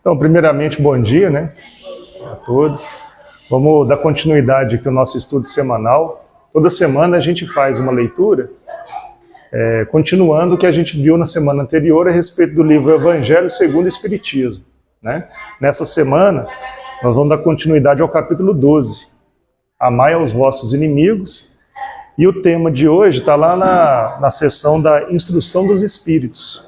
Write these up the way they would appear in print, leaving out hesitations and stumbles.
Então, primeiramente, bom dia, né, a todos. Vamos dar continuidade aqui ao nosso estudo semanal. Toda semana a gente faz uma leitura, continuando o que a gente viu na semana anterior a respeito do livro Evangelho segundo o Espiritismo, né? Nessa semana, nós vamos dar continuidade ao capítulo 12, Amai aos vossos inimigos, e o tema de hoje está lá na seção da Instrução dos Espíritos,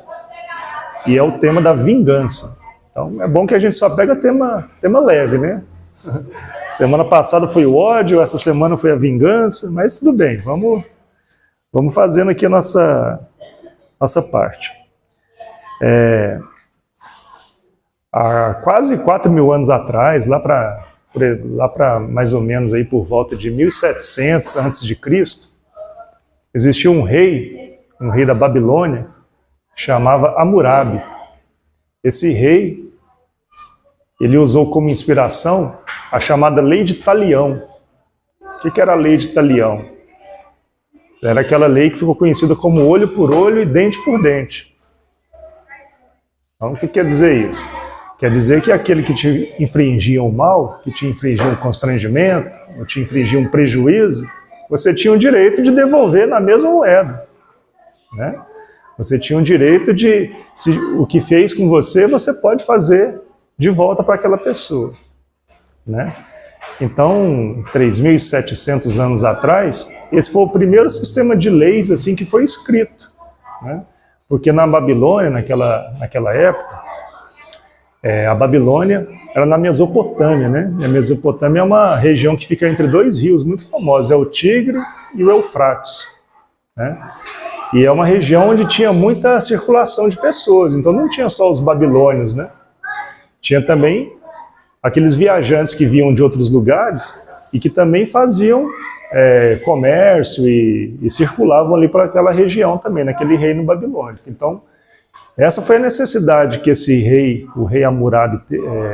e é o tema da vingança. Então, é bom que a gente só pega tema leve, né? Semana passada foi o ódio, essa semana foi a vingança, mas tudo bem, vamos fazendo aqui a nossa parte. Há quase 4.000 anos atrás, lá para mais ou menos aí por volta de 1700 a.C., existia um rei da Babilônia, chamava Hammurabi. Esse rei, ele usou como inspiração a chamada Lei de Talião. O que era a Lei de Talião? Era aquela lei que ficou conhecida como olho por olho e dente por dente. Então, o que quer dizer isso? Quer dizer que aquele que te infringia um mal, que te infringia um constrangimento, ou te infringia um prejuízo, você tinha o direito de devolver na mesma moeda, né? Você tinha o direito de, se o que fez com você, você pode fazer de volta para aquela pessoa, né? Então, 3.700 anos atrás, esse foi o primeiro sistema de leis assim que foi escrito, né? Porque na Babilônia, naquela época, a Babilônia era na Mesopotâmia, né? E a Mesopotâmia é uma região que fica entre dois rios muito famosos, é o Tigre e o Eufrates, né? E é uma região onde tinha muita circulação de pessoas, então não tinha só os babilônios, né? Tinha também aqueles viajantes que vinham de outros lugares e que também faziam comércio e circulavam ali para aquela região também, naquele reino babilônico. Então, essa foi a necessidade que esse rei, o rei Hammurabi,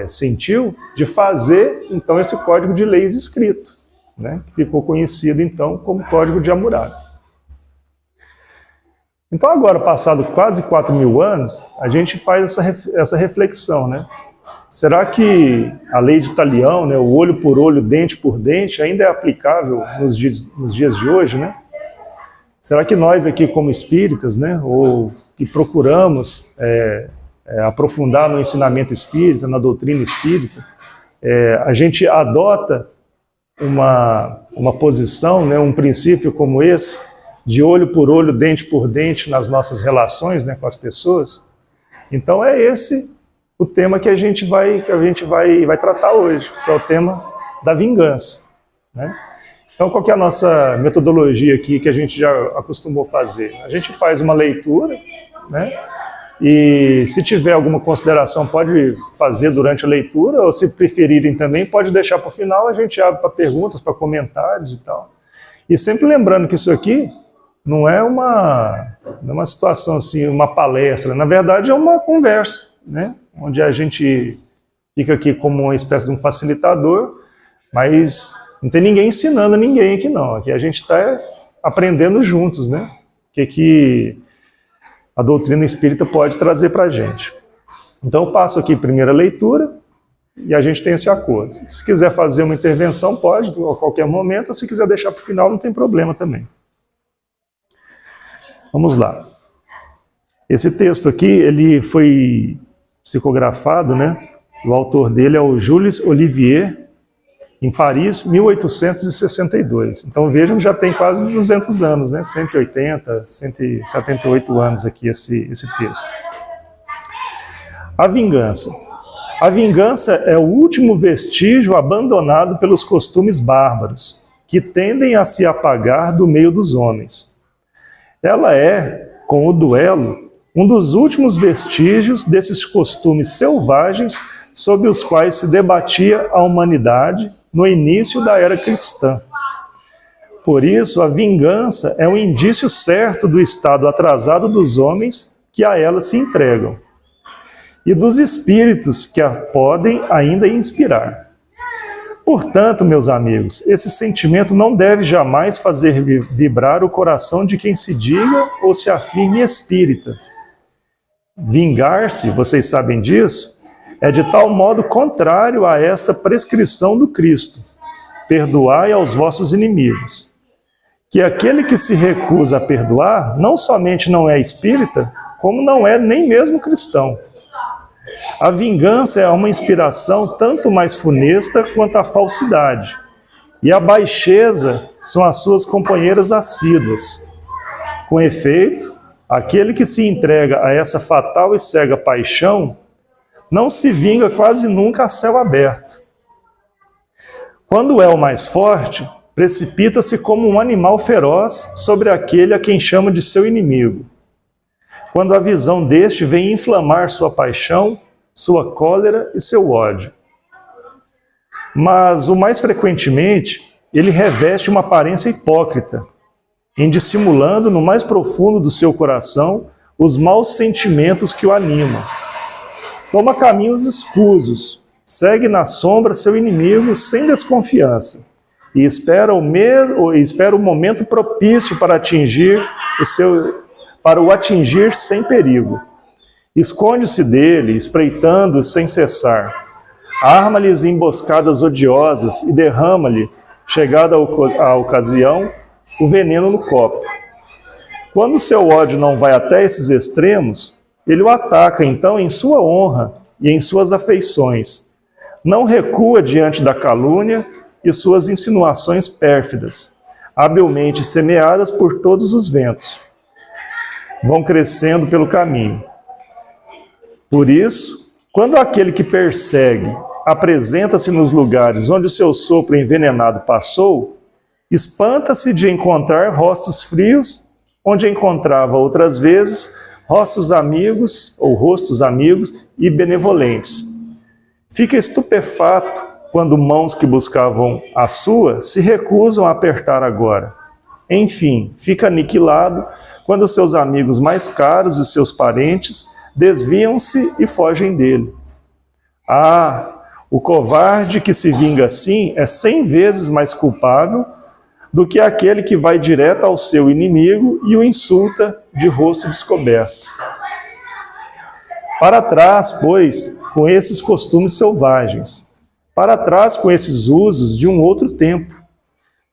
sentiu de fazer, então, esse código de leis escrito, né? Que ficou conhecido, então, como Código de Hammurabi. Então, agora, passado quase 4.000 anos, a gente faz essa reflexão, né? Será que a lei de Talião, né, o olho por olho, dente por dente, ainda é aplicável nos dias de hoje, né? Será que nós aqui como espíritas, né, ou que procuramos aprofundar no ensinamento espírita, na doutrina espírita, a gente adota uma posição, né, um princípio como esse, de olho por olho, dente por dente nas nossas relações, né, com as pessoas? Então é esse o tema que a gente vai tratar hoje, que é o tema da vingança, né? Então, qual que é a nossa metodologia aqui que a gente já acostumou fazer? A gente faz uma leitura, né? E se tiver alguma consideração, pode fazer durante a leitura, ou se preferirem também, pode deixar para o final, a gente abre para perguntas, para comentários e tal. E sempre lembrando que isso aqui não é uma situação assim, uma palestra, na verdade é uma conversa, né? Onde a gente fica aqui como uma espécie de um facilitador, mas não tem ninguém ensinando ninguém aqui não. Aqui a gente está aprendendo juntos, né? O que a doutrina espírita pode trazer para a gente. Então eu passo aqui a primeira leitura e a gente tem esse acordo. Se quiser fazer uma intervenção, pode, a qualquer momento, ou se quiser deixar para o final, não tem problema também. Vamos lá. Esse texto aqui, ele foi psicografado, né? O autor dele é o Jules Olivier, em Paris, 1862. Então vejam que já tem quase 200 anos, né? 180, 178 anos aqui esse texto. A vingança. A vingança é o último vestígio abandonado pelos costumes bárbaros, que tendem a se apagar do meio dos homens. Ela é, com o duelo, um dos últimos vestígios desses costumes selvagens sobre os quais se debatia a humanidade no início da era cristã. Por isso, a vingança é um indício certo do estado atrasado dos homens que a ela se entregam, e dos espíritos que a podem ainda inspirar. Portanto, meus amigos, esse sentimento não deve jamais fazer vibrar o coração de quem se diga ou se afirme espírita. Vingar-se, vocês sabem disso, é de tal modo contrário a esta prescrição do Cristo: perdoai aos vossos inimigos, que aquele que se recusa a perdoar não somente não é espírita, como não é nem mesmo cristão. A vingança é uma inspiração tanto mais funesta quanto a falsidade, e a baixeza são as suas companheiras assíduas. Com efeito, aquele que se entrega a essa fatal e cega paixão não se vinga quase nunca a céu aberto. Quando é o mais forte, precipita-se como um animal feroz sobre aquele a quem chama de seu inimigo. Quando a visão deste vem inflamar sua paixão, sua cólera e seu ódio. Mas, o mais frequentemente, ele reveste uma aparência hipócrita, em dissimulando no mais profundo do seu coração os maus sentimentos que o animam. Toma caminhos escusos, segue na sombra seu inimigo sem desconfiança e espera o momento propício para o atingir sem perigo. Esconde-se dele, espreitando sem cessar. Arma-lhes emboscadas odiosas e derrama-lhe, chegada a ocasião, o veneno no copo. Quando seu ódio não vai até esses extremos, ele o ataca então em sua honra e em suas afeições. Não recua diante da calúnia e suas insinuações pérfidas, habilmente semeadas por todos os ventos. Vão crescendo pelo caminho. Por isso, quando aquele que persegue apresenta-se nos lugares onde o seu sopro envenenado passou, espanta-se de encontrar rostos frios, onde encontrava outras vezes rostos amigos e benevolentes. Fica estupefato quando mãos que buscavam a sua se recusam a apertar agora. Enfim, fica aniquilado quando seus amigos mais caros e seus parentes desviam-se e fogem dele. Ah, o covarde que se vinga assim é 100 vezes mais culpável do que aquele que vai direto ao seu inimigo e o insulta de rosto descoberto. Para trás, pois, com esses costumes selvagens, para trás com esses usos de um outro tempo.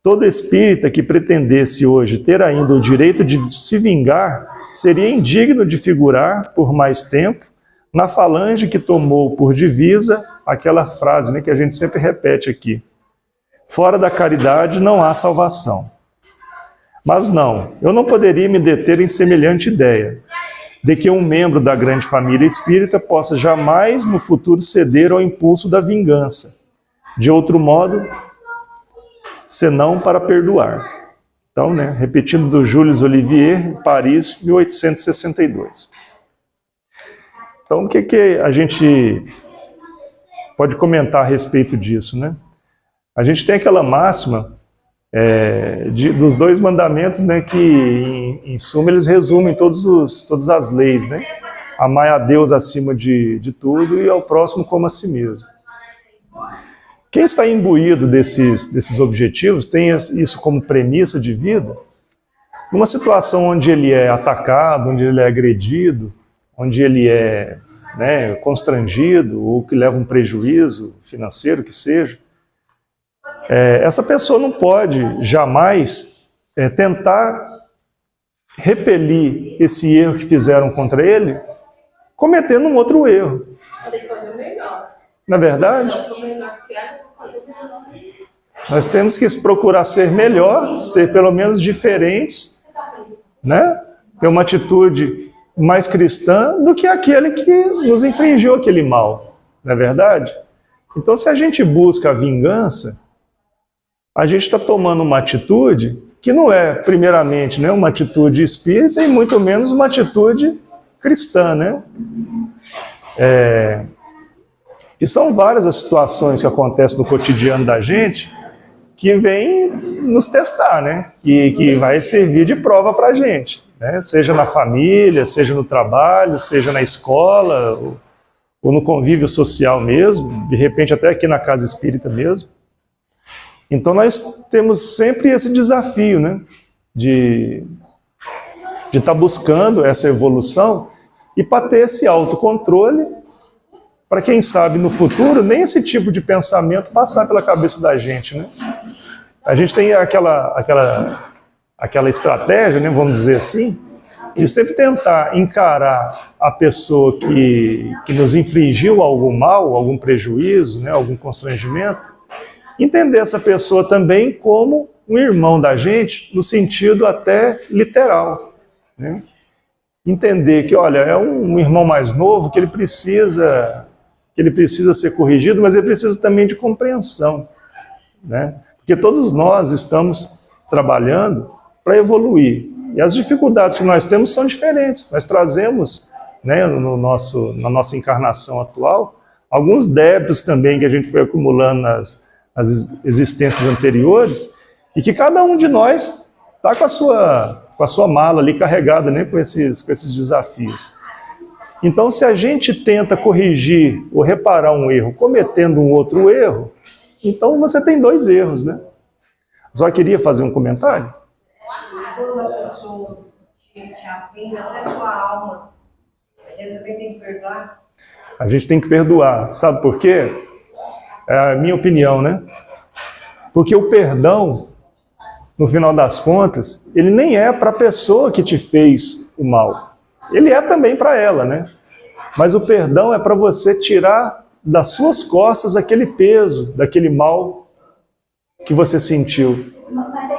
Todo espírita que pretendesse hoje ter ainda o direito de se vingar seria indigno de figurar por mais tempo na falange que tomou por divisa aquela frase, que a gente sempre repete aqui: fora da caridade não há salvação. Mas não, eu não poderia me deter em semelhante ideia, de que um membro da grande família espírita possa jamais no futuro ceder ao impulso da vingança, de outro modo, senão para perdoar. Então, repetindo do Jules Olivier, Paris, 1862. Então, o que a gente pode comentar a respeito disso, A gente tem aquela máxima dos 2 mandamentos, que em suma eles resumem todas as leis, Amai a Deus acima de tudo e ao próximo como a si mesmo. Quem está imbuído desses objetivos tem isso como premissa de vida. Numa situação onde ele é atacado, onde ele é agredido, onde ele é constrangido ou que leva um prejuízo financeiro que seja, essa pessoa não pode jamais tentar repelir esse erro que fizeram contra ele, cometendo um outro erro. Tem que fazer o melhor. Não é verdade? Eu sou melhor que ela, eu vou fazer o melhor. Nós temos que procurar ser melhor, ser pelo menos diferentes, ter uma atitude mais cristã do que aquele que nos infringiu aquele mal. Não é verdade? Então, se a gente busca a vingança, a gente está tomando uma atitude que não é, primeiramente, uma atitude espírita e muito menos uma atitude cristã, E são várias as situações que acontecem no cotidiano da gente que vêm nos testar, que vai servir de prova para a gente, Seja na família, seja no trabalho, seja na escola, ou no convívio social mesmo, de repente até aqui na casa espírita mesmo. Então nós temos sempre esse desafio, de estar buscando essa evolução e para ter esse autocontrole, para quem sabe no futuro nem esse tipo de pensamento passar pela cabeça da gente, né? A gente tem aquela estratégia, né, vamos dizer assim, de sempre tentar encarar a pessoa que nos infligiu algum mal, algum prejuízo, né, algum constrangimento, entender essa pessoa também como um irmão da gente, no sentido até literal, né? Entender que, olha, é um irmão mais novo que ele precisa ser corrigido, mas ele precisa também de compreensão, né? Porque todos nós estamos trabalhando para evoluir. E as dificuldades que nós temos são diferentes. Nós trazemos, né, na nossa encarnação atual, alguns débitos também que a gente foi acumulando nas existências anteriores, e que cada um de nós está com a sua mala ali carregada, né, com esses desafios. Então, se a gente tenta corrigir ou reparar um erro cometendo um outro erro, então você tem dois erros, né? Só queria fazer um comentário. Quando a pessoa te afina até sua alma, a gente também tem que perdoar? A gente tem que perdoar. Sabe por quê? É a minha opinião, né? Porque o perdão, no final das contas, ele nem é para a pessoa que te fez o mal. Ele é também para ela, né? Mas o perdão é para você tirar das suas costas aquele peso, daquele mal que você sentiu,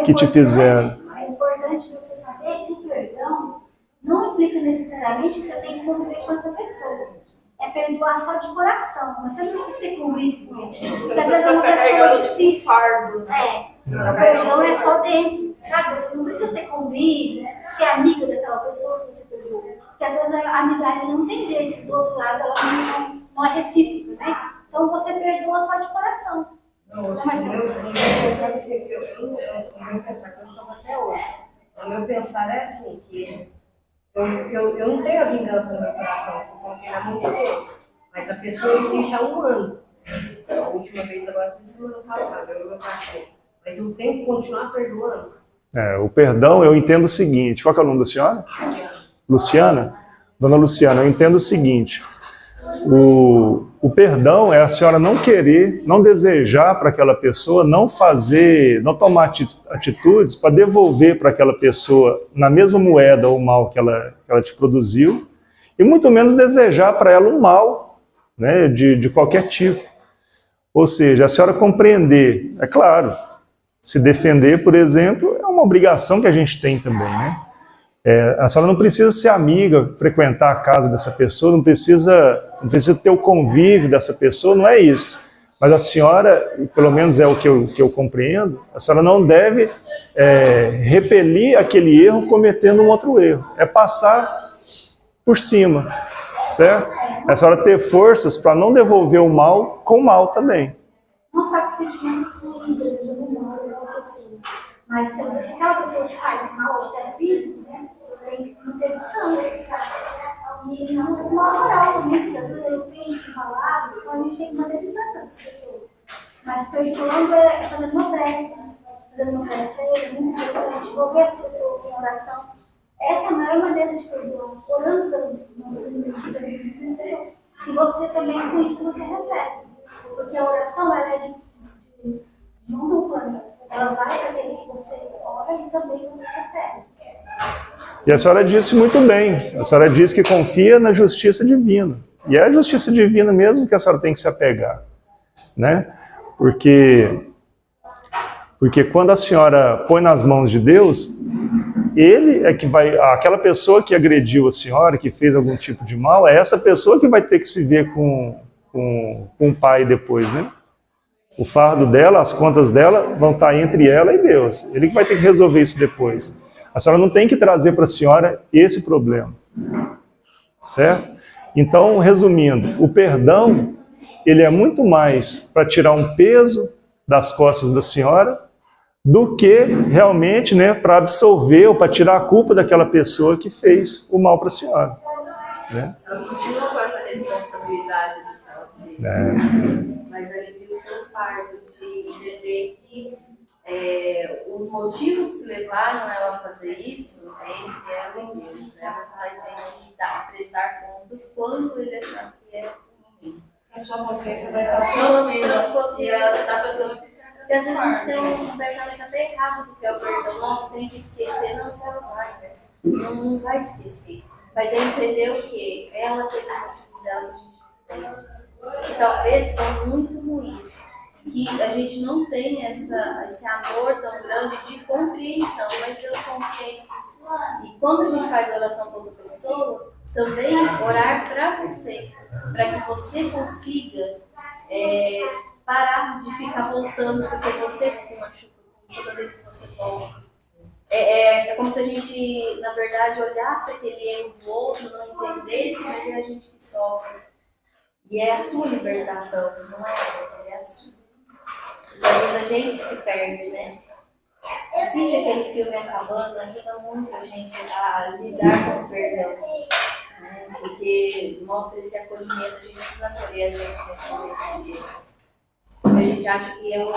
que te fizeram. É importante você saber que o perdão não implica necessariamente que você tem que conviver com essa pessoa. É perdoar só de coração, mas você não tem que ter convívio com ele. Porque às vezes é uma pessoa difícil. Fardo. O perdão é só dentro. Sabe? Você não precisa ter convívio, ser amiga daquela pessoa que você perdoou. Porque às vezes a amizade não tem jeito, do outro lado ela não é recíproca, né? Então você perdoa só de coração. Mas eu vou pensar que eu sou até hoje. O meu pensar é assim, que eu não tenho a vingança no meu coração, eu coloquei na mão de Deus. Mas a pessoa existe há um ano. A última vez agora foi semana passada, eu e meu cachorro. Mas eu tenho que continuar perdoando. O perdão, eu entendo o seguinte. Qual que é o nome da senhora? Luciana? Dona Luciana, eu entendo o seguinte. O perdão é a senhora não querer, não desejar para aquela pessoa, não tomar atitudes para devolver para aquela pessoa na mesma moeda o mal que ela te produziu, e muito menos desejar para ela um mal, né, de qualquer tipo. Ou seja, a senhora compreender, é claro, se defender, por exemplo, é uma obrigação que a gente tem também, né? A senhora não precisa ser amiga, frequentar a casa dessa pessoa, não precisa ter o convívio dessa pessoa, não é isso. Mas a senhora, pelo menos é o que eu compreendo, a senhora não deve repelir aquele erro cometendo um outro erro. É passar por cima, certo? É a senhora ter forças para não devolver o mal com o mal também. Não ficar com sentimentos ruins, desejando mal daquela pessoa. Mas se aquela pessoa te faz mal até físico, né, tem que manter distância, sabe? E uma moral também, porque às vezes eles vêm falados, então a gente tem que manter distância dessas pessoas. Mas perdoando é fazendo uma prece para ele, muito importante, envolver essa pessoa com oração. Essa é a maior maneira de perdoar, orando pelos nossos inimigos que Jesus nos ensinou. E você também, com isso, você recebe. Porque a oração, ela é de mão dupla, né? Ela vai para aquele que você ora e também você recebe. E a senhora disse muito bem. A senhora disse que confia na justiça divina. E é a justiça divina mesmo que a senhora tem que se apegar, né? Porque quando a senhora põe nas mãos de Deus, ele é que vai... Aquela pessoa que agrediu a senhora, que fez algum tipo de mal, é essa pessoa que vai ter que se ver com o pai depois, né? O fardo dela, as contas dela vão estar entre ela e Deus. Ele que vai ter que resolver isso depois. A senhora não tem que trazer para a senhora esse problema. Certo? Então, resumindo, o perdão, ele é muito mais para tirar um peso das costas da senhora do que realmente, né, para absolver ou para tirar a culpa daquela pessoa que fez o mal para a senhora. Né? Ela continua com essa responsabilidade do que ela fez. Mas ele viu o seu fardo de entender que os motivos que levaram ela a fazer isso é entre ela e Deus. Ela vai ter que prestar contas quando ele achar que é o momento. e sua consciência vai estar tranquila. E a pessoa vai ficar. Porque às vezes a gente tem um pensamento até errado do que é o perdão. Nossa, tem que esquecer, não, se Alzheimer. Não vai esquecer. Mas é entender o quê? Ela teve os motivos dela que a gente entende. Que talvez são muito ruins. Que a gente não tem esse amor tão grande de compreensão, mas Deus compreende. E quando a gente faz oração para outra pessoa, também orar para você, para que você consiga parar de ficar voltando, porque você que se machuca toda vez que você volta. É como se a gente, na verdade, olhasse aquele erro do outro, não entendesse, mas é a gente que sofre. E é a sua libertação, não é a sua. E às vezes a gente se perde, né? Assiste aquele filme Acabando, ajuda muito a gente a lidar com o perdão. Né? Porque mostra esse acolhimento, a gente precisa acolher a gente nesse momento. Porque a gente acha que é o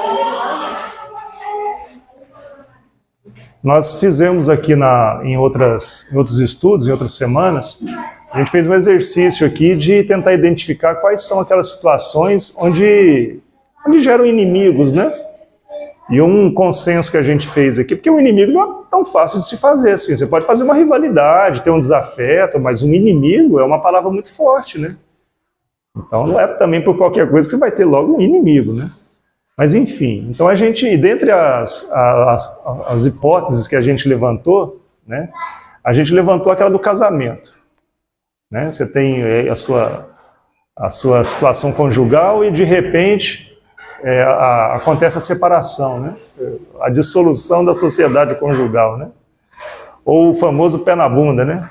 Nós fizemos aqui em outros estudos, em outras semanas, a gente fez um exercício aqui de tentar identificar quais são aquelas situações onde geram inimigos, né? E um consenso que a gente fez aqui, porque o inimigo não é tão fácil de se fazer assim. Você pode fazer uma rivalidade, ter um desafeto, mas um inimigo é uma palavra muito forte, né? Então não é também por qualquer coisa que você vai ter logo um inimigo, né? Mas enfim, então a gente, dentre as hipóteses que a gente levantou, né? A gente levantou aquela do casamento, né? Você tem a sua situação conjugal e de repente acontece a separação, né? A dissolução da sociedade conjugal, né? Ou o famoso pé na bunda, né?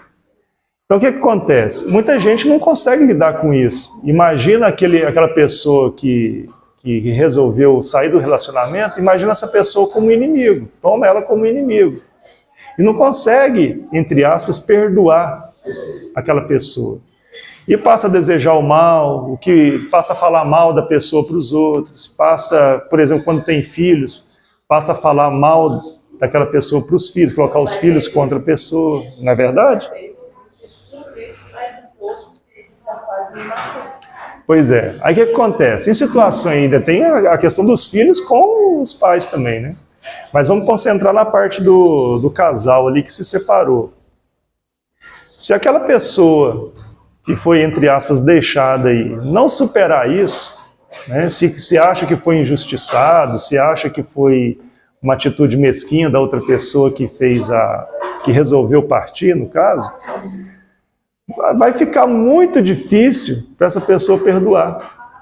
Então o que acontece? Muita gente não consegue lidar com isso. Imagina aquela pessoa que resolveu sair do relacionamento, imagina essa pessoa como inimigo, toma ela como inimigo. E não consegue, entre aspas, perdoar aquela pessoa. E passa a desejar o mal, passa a falar mal da pessoa para os outros, passa, por exemplo, quando tem filhos, passa a falar mal daquela pessoa para os filhos, colocar os filhos contra a pessoa, não é verdade? Pois é, aí o que acontece? Em situações ainda tem a questão dos filhos com os pais também, né? Mas vamos concentrar na parte do casal ali que se separou. Se aquela pessoa que foi, entre aspas, deixada aí, não superar isso, né? Se acha que foi injustiçado, se acha que foi uma atitude mesquinha da outra pessoa que resolveu partir, no caso, vai ficar muito difícil para essa pessoa perdoar.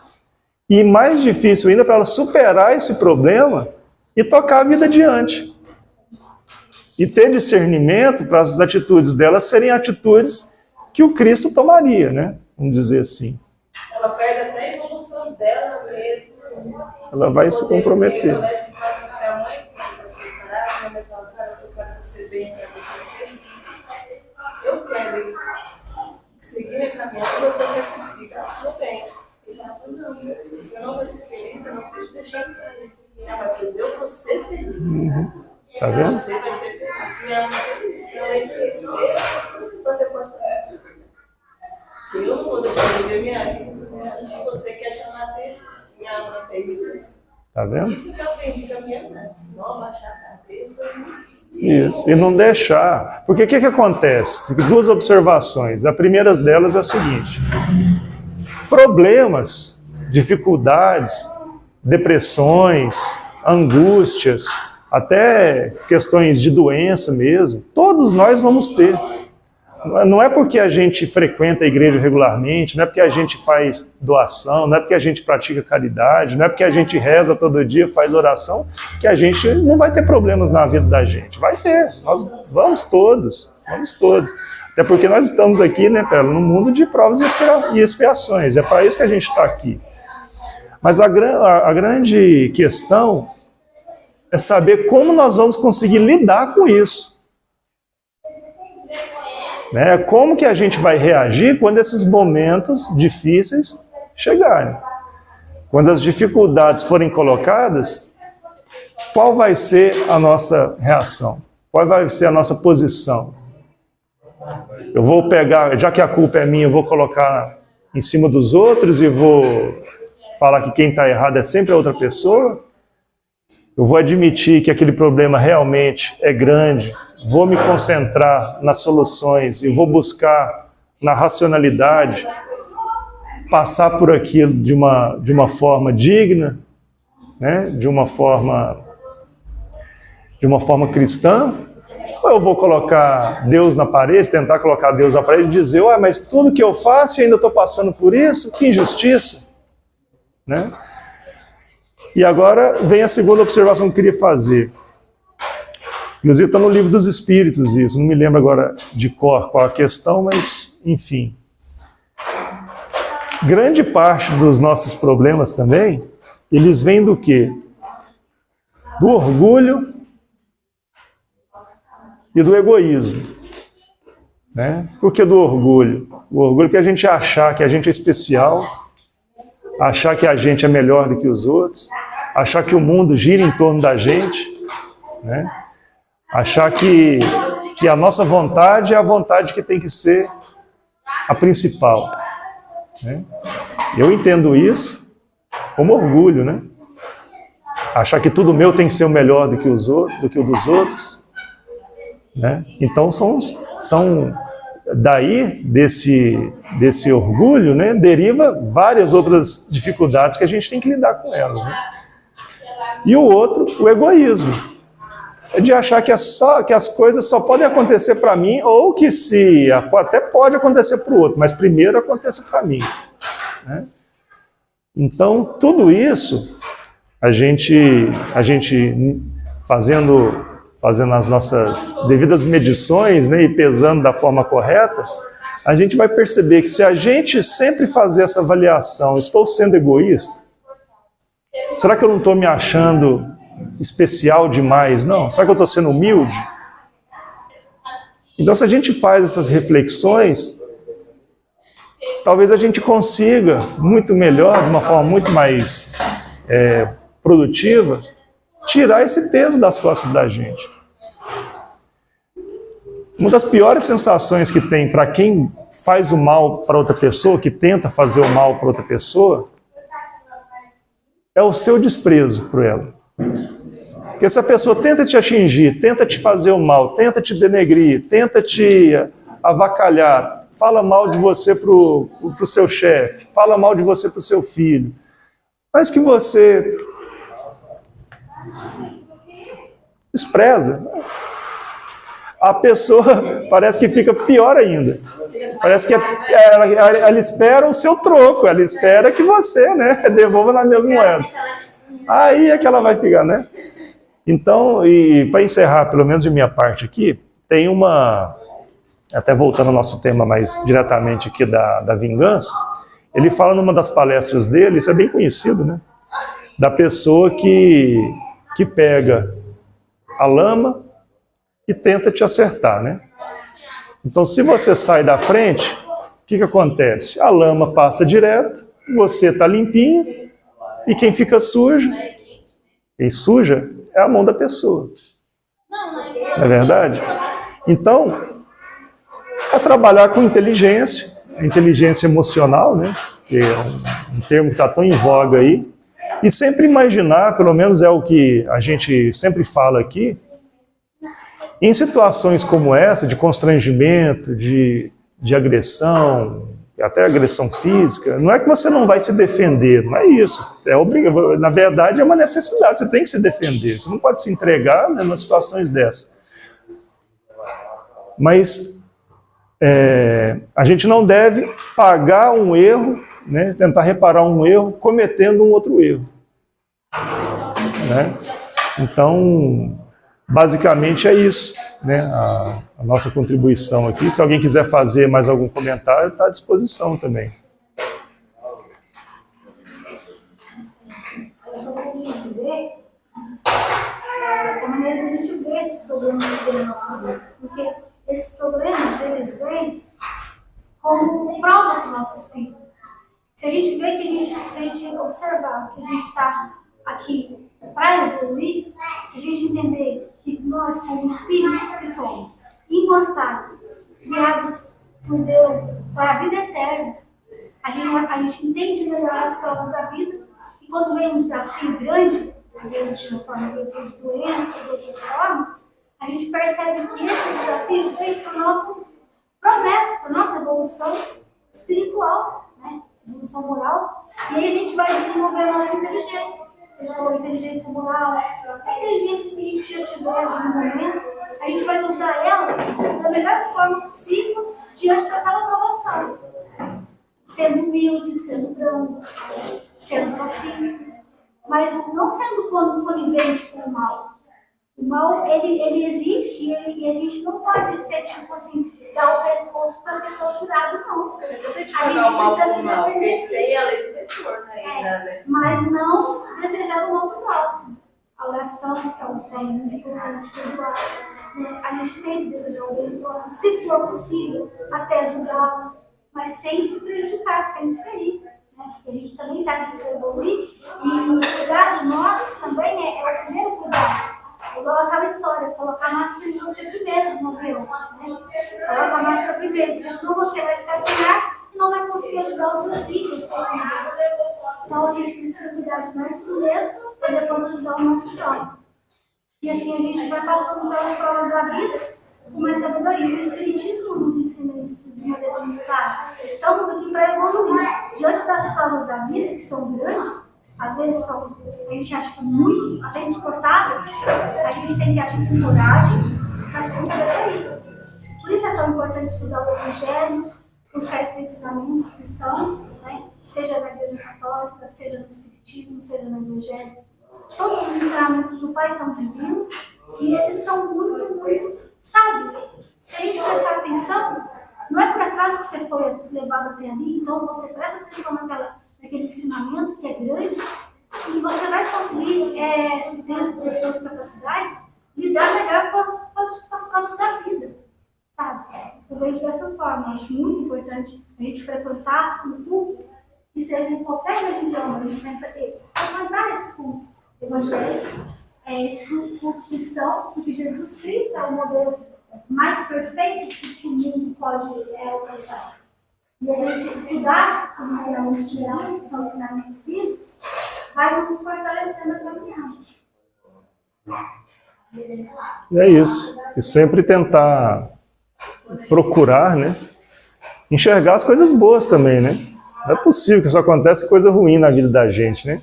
E mais difícil ainda para ela superar esse problema e tocar a vida adiante. E ter discernimento para as atitudes dela serem atitudes que o Cristo tomaria, né? Vamos dizer assim. Ela perde até a evolução dela mesmo. Ela vai se comprometer. Ela leva para a mãe para separar, a mãe fala, cara, eu quero você bem, eu quero você feliz. Eu quero seguir minha caminhada, você quer que você siga a sua bem. Ele fala, não, o senhor não vai ser feliz, eu não vou te deixar feliz. Não, mas eu vou ser feliz. Tá vendo? Você vai ser feliz. Minha mãe fez isso, minha mãe esquecer, você pode fazer isso. Eu não vou deixar de viver minha vida. Se você quer chamar a atenção, minha mãe fez isso. Tá vendo? Isso que eu aprendi com a minha mãe. Não baixar a cabeça. Isso, e não deixar. Porque o que acontece? Duas observações. A primeira delas é a seguinte: problemas, dificuldades, depressões, angústias, até questões de doença mesmo, todos nós vamos ter. Não é porque a gente frequenta a igreja regularmente, não é porque a gente faz doação, não é porque a gente pratica caridade, não é porque a gente reza todo dia, faz oração, que a gente não vai ter problemas na vida da gente. Vai ter, nós vamos todos. Até porque nós estamos aqui, né, Pérola, no mundo de provas e expiações, é para isso que a gente está aqui. Mas a grande questão é saber como nós vamos conseguir lidar com isso. Né? Como que a gente vai reagir quando esses momentos difíceis chegarem? Quando as dificuldades forem colocadas, qual vai ser a nossa reação? Qual vai ser a nossa posição? Eu vou pegar, já que a culpa é minha, eu vou colocar em cima dos outros e vou falar que quem está errado é sempre a outra pessoa. Eu vou admitir que aquele problema realmente é grande, vou me concentrar nas soluções e vou buscar na racionalidade passar por aquilo de uma forma digna, né? de uma forma cristã. Ou eu vou colocar Deus na parede, tentar colocar Deus na parede e dizer, ué, mas tudo que eu faço e ainda estou passando por isso, que injustiça. Né? E agora vem a segunda observação que eu queria fazer. Inclusive está no Livro dos Espíritos isso, não me lembro agora de cor qual a questão, mas enfim. Grande parte dos nossos problemas também, eles vêm do quê? Do orgulho e do egoísmo. Né? Por que do orgulho? O orgulho é que a gente achar que a gente é especial, achar que a gente é melhor do que os outros, achar que o mundo gira em torno da gente, né? Achar que a nossa vontade é a vontade que tem que ser a principal. Né? Eu entendo isso como orgulho, né? Achar que tudo meu tem que ser o melhor do que o dos outros. Né? Então são daí desse orgulho, né, deriva várias outras dificuldades que a gente tem que lidar com elas. Né? E o outro, o egoísmo, é de achar que as coisas só podem acontecer para mim ou que até pode acontecer para o outro, mas primeiro aconteça para mim. Né? Então tudo isso a gente fazendo as nossas devidas medições, né, e pesando da forma correta, a gente vai perceber que se a gente sempre fazer essa avaliação, estou sendo egoísta? Será que eu não estou me achando especial demais? Não. Será que eu estou sendo humilde? Então, se a gente faz essas reflexões, talvez a gente consiga muito melhor, de uma forma muito mais produtiva, tirar esse peso das costas da gente. Uma das piores sensações que tem para quem faz o mal para outra pessoa, que tenta fazer o mal para outra pessoa, é o seu desprezo por ela. Porque se a pessoa tenta te atingir, tenta te fazer o mal, tenta te denegrir, tenta te avacalhar, fala mal de você para o seu chefe, fala mal de você para o seu filho, mas que você despreza, a pessoa parece que fica pior ainda. Parece que ela espera o seu troco, ela espera que você, né, devolva na mesma moeda. Aí é que ela vai ficar, né? Então, e para encerrar, pelo menos de minha parte aqui, tem até voltando ao nosso tema mais diretamente aqui da vingança, ele fala numa das palestras dele, isso é bem conhecido, né? Da pessoa que pega a lama e tenta te acertar, né? Então, se você sai da frente, o que acontece? A lama passa direto, você está limpinho, e quem fica sujo, quem suja, é a mão da pessoa. Não é verdade? Então, é trabalhar com inteligência, inteligência emocional, né? Que é um termo que está tão em voga aí, e sempre imaginar, pelo menos é o que a gente sempre fala aqui, em situações como essa, de constrangimento, de agressão, até agressão física, não é que você não vai se defender, não é isso. Na verdade, é uma necessidade, você tem que se defender, você não pode se entregar, né, nas situações dessas. Mas a gente não deve pagar um erro, né, tentar reparar um erro, cometendo um outro erro. Né? Então, basicamente é isso, né? A nossa contribuição aqui. Se alguém quiser fazer mais algum comentário, está à disposição também. A gente vê, a maneira que a gente vê esses problemas que tem na nossa vida. Porque esses problemas, eles vêm como prova do nosso espírito. Se a gente vê que se a gente observar que a gente está aqui para evoluir, se a gente entender que nós, como espíritos que somos, imortais, criados por Deus para a vida eterna, a gente entende melhor as provas da vida, e quando vem um desafio grande, às vezes de uma forma de doença, de outras formas, a gente percebe que esse desafio veio para o nosso progresso, para a nossa evolução espiritual, né? Evolução moral, e aí a gente vai desenvolver a nossa inteligência. Ele falou inteligência moral, a inteligência que a gente já tiver no momento, a gente vai usar ela da melhor forma possível diante daquela provação. Sendo humildes, sendo brancos, sendo pacíficos, mas não sendo conivente com o mal. O mal, ele existe e a gente não pode ser, tipo assim, dar o pescoço para ser torturado, não. Eu tenho que pagar o mal com o mal, porque a gente tem a lei do retorno ainda, né? Mas não desejar o mal do próximo. A oração, que é uma forma muito importante de perdoar, né? A gente sempre desejar o bem do próximo, se for possível, até ajudá-lo, mas sem se prejudicar, sem se ferir. Porque a gente também está aqui para evoluir e cuidar de nós também é o primeiro cuidado. Igual aquela história, colocar a máscara em você primeiro no avião, né? Coloca a máscara primeiro, porque senão você vai ficar sem ar e não vai conseguir ajudar os seus filhos. Então a gente precisa cuidar de nós primeiro e depois ajudar o nosso próximo. E assim a gente vai passando pelas provas da vida com mais sabedoria. O Espiritismo nos ensina isso de maneira muito clara. Estamos aqui para evoluir. Diante das provas da vida, que são grandes, às vezes a gente acha que é muito, até insuportável, a gente tem que agir com coragem, mas com sabedoria. Por isso é tão importante estudar o Evangelho, buscar esses ensinamentos cristãos, né? Seja na Igreja Católica, seja no Espiritismo, seja no Evangelho. Todos os ensinamentos do Pai são divinos e eles são muito, muito sábios. Se a gente prestar atenção, não é por acaso que você foi levado até ali, então você presta atenção naquele ensinamento que é grande e você vai conseguir, dentro das suas capacidades, lidar melhor com as provas da vida, sabe? Eu vejo dessa forma, acho muito importante a gente frequentar um culto, que seja em qualquer religião, mas frequentar esse culto evangélico, esse culto cristão, porque Jesus Cristo é o modelo mais perfeito que o mundo pode alcançar. E a gente estudar os ensinamentos de Jesus, que são ensinamentos bíblicos, vai nos fortalecendo a caminhada. E é isso. E sempre tentar procurar, né? Enxergar as coisas boas também, né? Não é possível que isso aconteça coisa ruim na vida da gente, né?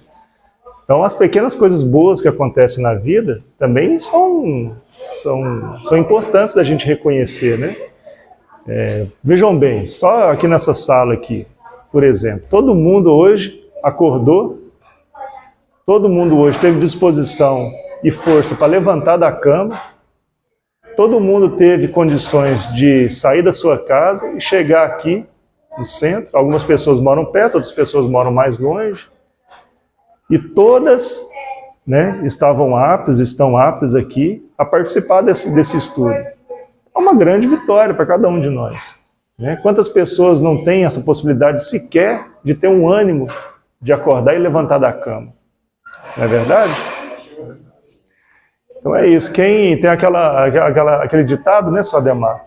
Então, as pequenas coisas boas que acontecem na vida também são importantes da gente reconhecer, né? Vejam bem, só aqui nessa sala aqui, por exemplo, todo mundo hoje acordou, todo mundo hoje teve disposição e força para levantar da cama, todo mundo teve condições de sair da sua casa e chegar aqui no centro. Algumas pessoas moram perto, outras pessoas moram mais longe. E todas, né, estão aptas aqui a participar desse estudo. É uma grande vitória para cada um de nós. Né? Quantas pessoas não têm essa possibilidade sequer de ter um ânimo de acordar e levantar da cama? Não é verdade? Então é isso. Quem tem aquele ditado, né, Sodemar?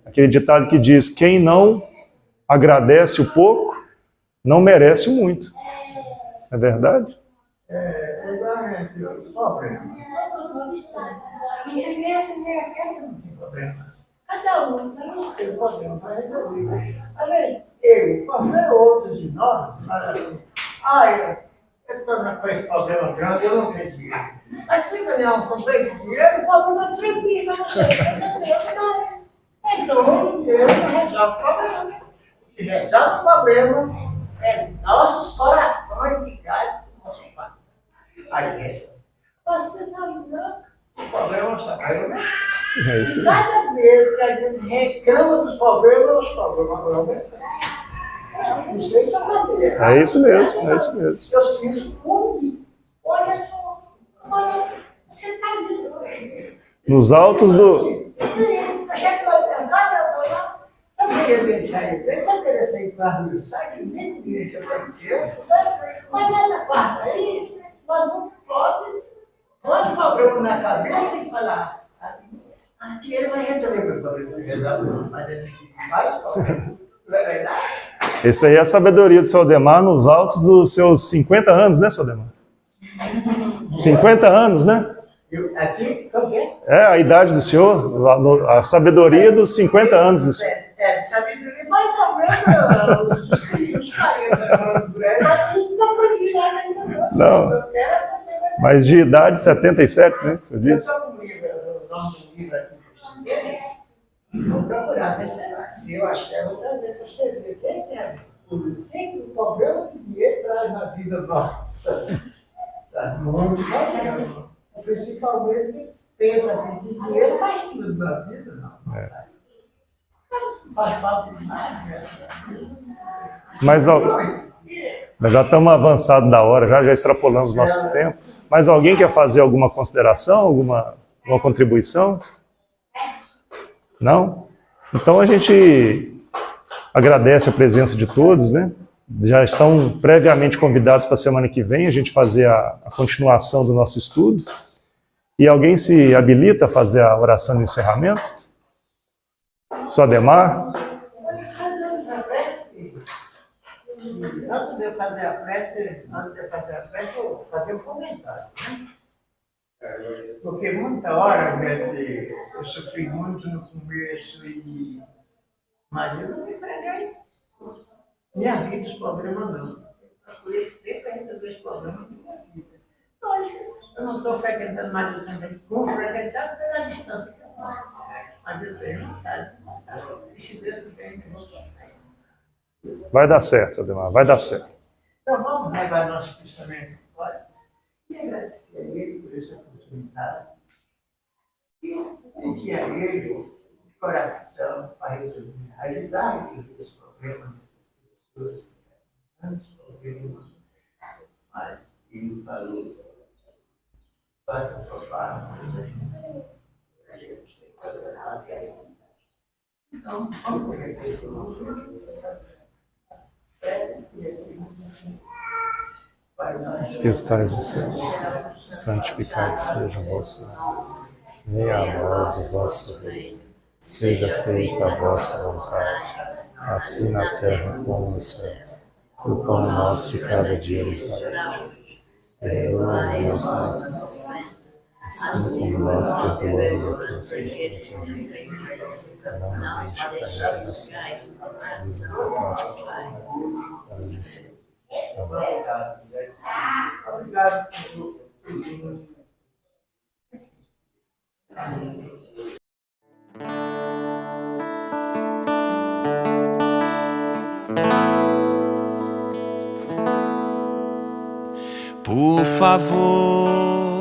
Aquele ditado que diz: quem não agradece o pouco, não merece o muito. É verdade? Igualmente, os problemas. Ninguém nem aquele não tem problema. Cada um tem o seu problema para resolver. Às vezes, qualquer outro de nós, fala assim: eu estou com esse problema grande, eu não tenho dinheiro. Mas se ganhar um pouco de dinheiro, o problema triplica você. Então, o dinheiro não resolve o problema. E resolve o problema nossos corações ligados com o nosso Pai. Aí você está ligando, o problema está caindo, né? E cada vez que a gente reclama dos problemas, os problemas aumentam. Não sei se eu É isso mesmo, é isso mesmo. Eu sinto comigo. Olha só, você está ali. Nos altos do... Eu chego lá dentro, eu queria deixar ele dentro, se eu queria sair para a rua, sai que nem me deixa aparecer. Mas nessa parte aí, nós não pode problema na cabeça e falar: dinheiro vai resolver meu problema. Resolve, mas é de mais problema. Não é verdade? Esse aí é a sabedoria do seu Ademar nos altos dos seus 50 anos, né, seu Ademar? 50 anos, né? Aqui, como que é? É a idade do senhor, a sabedoria dos 50 anos do senhor. É de sabedoria, mais ou menos uns 30, uns 40 anos por aí, mas eu não aprendi nada ainda não. Não. Eu quero aprender. Mas de idade 77, né, que você Eu disse? estou no livro, o nome do livro aqui que eu estudei, vou procurar ver se eu achar, eu vou trazer para você ver. Quem o problema que o dinheiro traz na vida nossa? Traz muito problema. Principalmente pensa assim, de dinheiro faz tudo na vida, não. Faz parte de nada. Mas nós já estamos avançados da hora, já extrapolamos nosso tempo. Mas alguém quer fazer alguma consideração, alguma contribuição? Não? Então a gente agradece a presença de todos, né? Já estão previamente convidados para a semana que vem a gente fazer a continuação do nosso estudo. E alguém se habilita a fazer a oração de encerramento? Só Ademar? Antes de eu fazer a prece, eu vou fazer um comentário. Né? Porque muita hora, né, eu sofri muito no começo, mas eu não me entreguei. Minha vida, os problemas não. Eu procurei sempre resolver os problemas da minha vida. Hoje, eu não estou frequentando mais o centro como frequentar pela distância que eu moro. Mas eu tenho vontade. E se Deus quiser, eu vou voltar. Vai dar certo, Ademar, vai dar certo. Então vamos levar nosso pensamento fora e agradecer a Ele por essa oportunidade. E pedir a Ele o coração para resolver, ajudar a resolver os problemas das pessoas. Antes de ouvir mas Ele falou, faça o trabalho, a gente tem que adorar. Então, vamos agradecer o nome. Os que estais nos céus, santificado seja o vosso nome. Venha a nós o vosso reino. Seja feita a vossa vontade, assim na terra como nos céus. O pão nosso de cada dia nos dai hoje. Perdoa as nossas ofensas, assim como nós perdoamos a quem nos tem ofendido. Não nos deixe cair em tentações, livra-nos da prática de pecado. Amém. Obrigado, Senhor. Por favor,